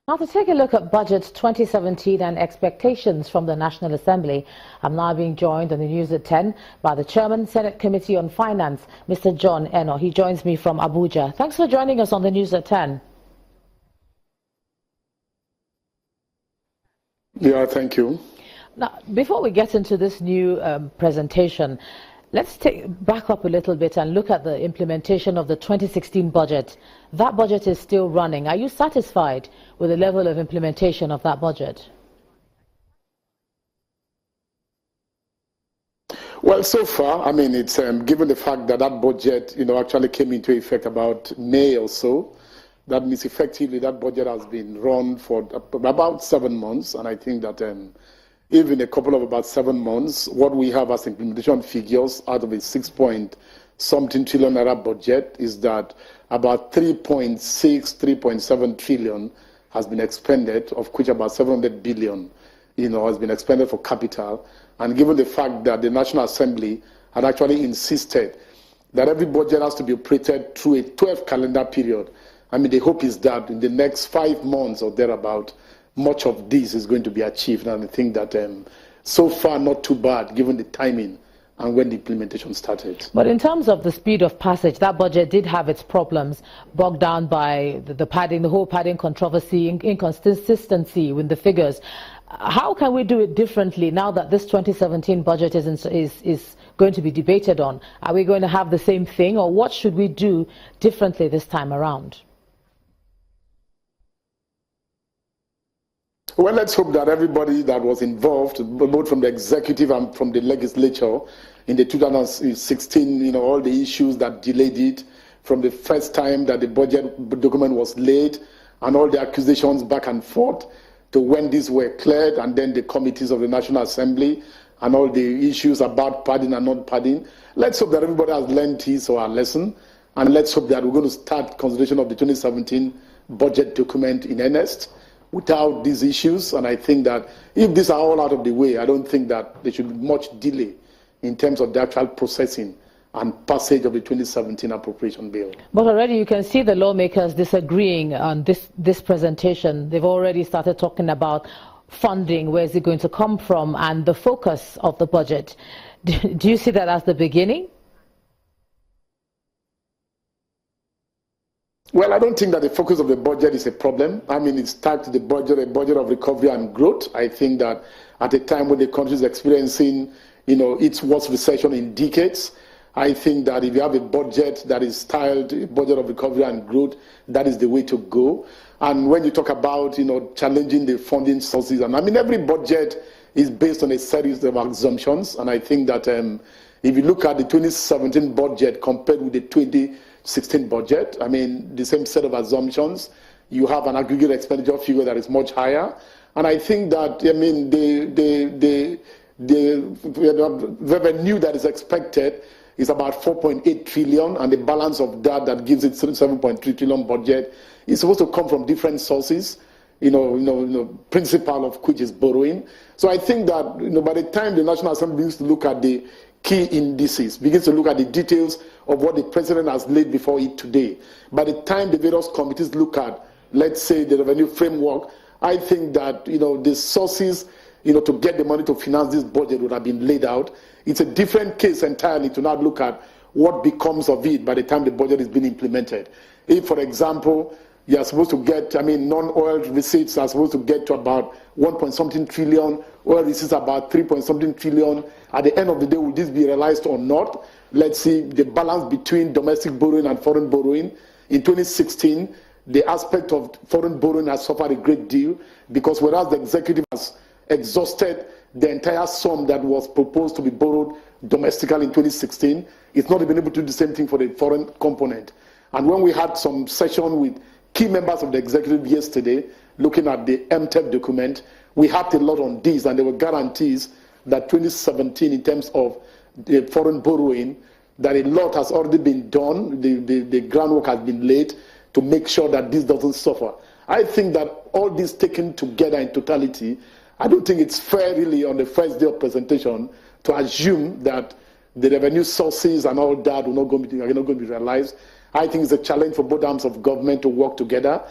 Now, to take a look at Budget 2017 and expectations from the National Assembly, I'm now being joined on the news at 10 by the Chairman, Senate Committee on Finance, Mr. John Eno. He joins me from Abuja. Thanks for joining us on the news at 10. Yeah, thank you. Now, before we get into this new presentation, let's back up a little bit and look at the implementation of the 2016 budget. That budget is still running. Are you satisfied with the level of implementation of that budget? Well, so far, I mean, it's given the fact that that budget, actually came into effect about May or so. That means effectively that budget has been run for about 7 months, and I think that even a couple of about 7 months, what we have as implementation figures out of a 6-point-something trillion naira budget is that about 3.6, 3.7 trillion has been expended, of which about 700 billion, has been expended for capital. And given the fact that the National Assembly had actually insisted that every budget has to be operated through a 12 calendar period, I mean, the hope is that in the next 5 months or thereabout, much of this is going to be achieved. And I think that so far, not too bad, given the timing and when the implementation started. But in terms of the speed of passage, that budget did have its problems, bogged down by the padding, the whole padding controversy, inconsistency with the figures. How can we do it differently now that this 2017 budget is going to be debated on? Are we going to have the same thing, or what should we do differently this time around? Well, let's hope that everybody that was involved, both from the executive and from the legislature, in the 2016, all the issues that delayed it, from the first time that the budget document was laid, and all the accusations back and forth, to when these were cleared, and then the committees of the National Assembly, and all the issues about padding and not padding. Let's hope that everybody has learned his or her lesson, and let's hope that we're going to start consideration of the 2017 budget document in earnest, without these issues. And I think that if these are all out of the way, I don't think that there should be much delay in terms of the actual processing and passage of the 2017 appropriation bill. But already you can see the lawmakers disagreeing on this presentation. They've already started talking about funding, where is it going to come from, and the focus of the budget. Do you see that as the beginning? Well, I don't think that the focus of the budget is a problem. I mean, it's tagged to the budget, a budget of recovery and growth. I think that at a time when the country is experiencing, its worst recession in decades, I think that if you have a budget that is styled a budget of recovery and growth, that is the way to go. And when you talk about, challenging the funding sources, and I mean, every budget is based on a series of assumptions. And I think that if you look at the 2017 budget compared with the 2016 budget, I mean, the same set of assumptions, you have an aggregate expenditure figure that is much higher. And I think that, I mean, the revenue that is expected is about 4.8 trillion, and the balance of that gives it 7.3 trillion budget is supposed to come from different sources, principal of which is borrowing. So I think that, by the time the National Assembly begins to look at the key indices, begins to look at the details of what the president has laid before it today, by the time the various committees look at, let's say, the revenue framework, I think that, the sources, to get the money to finance this budget would have been laid out. It's a different case entirely to now look at what becomes of it by the time the budget is being implemented. If, for example, you are supposed to get, non-oil receipts are supposed to get to about 1-point-something trillion, oil receipts about 3-point-something trillion. At the end of the day, will this be realized or not? Let's see the balance between domestic borrowing and foreign borrowing. In 2016, the aspect of foreign borrowing has suffered a great deal, because whereas the executive has exhausted the entire sum that was proposed to be borrowed domestically in 2016, it's not been able to do the same thing for the foreign component. And when we had some session with key members of the executive yesterday, looking at the MTEP document, we had a lot on this, and there were guarantees that 2017, in terms of the foreign borrowing, that a lot has already been done, the groundwork has been laid to make sure that this doesn't suffer. I think that all this taken together in totality, I don't think it's fair really on the first day of presentation to assume that the revenue sources and all that are not going to be realized. I think it's a challenge for both arms of government to work together.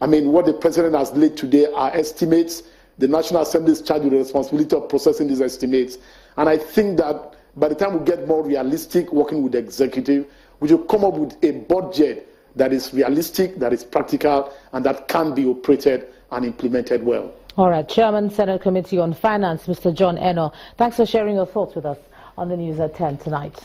I mean, what the president has laid today are estimates. The National Assembly is charged with the responsibility of processing these estimates. And I think that by the time we get more realistic working with the executive, we should come up with a budget that is realistic, that is practical, and that can be operated and implemented well. All right. Chairman, Senate Committee on Finance, Mr. John Eno, thanks for sharing your thoughts with us on the news at 10 tonight.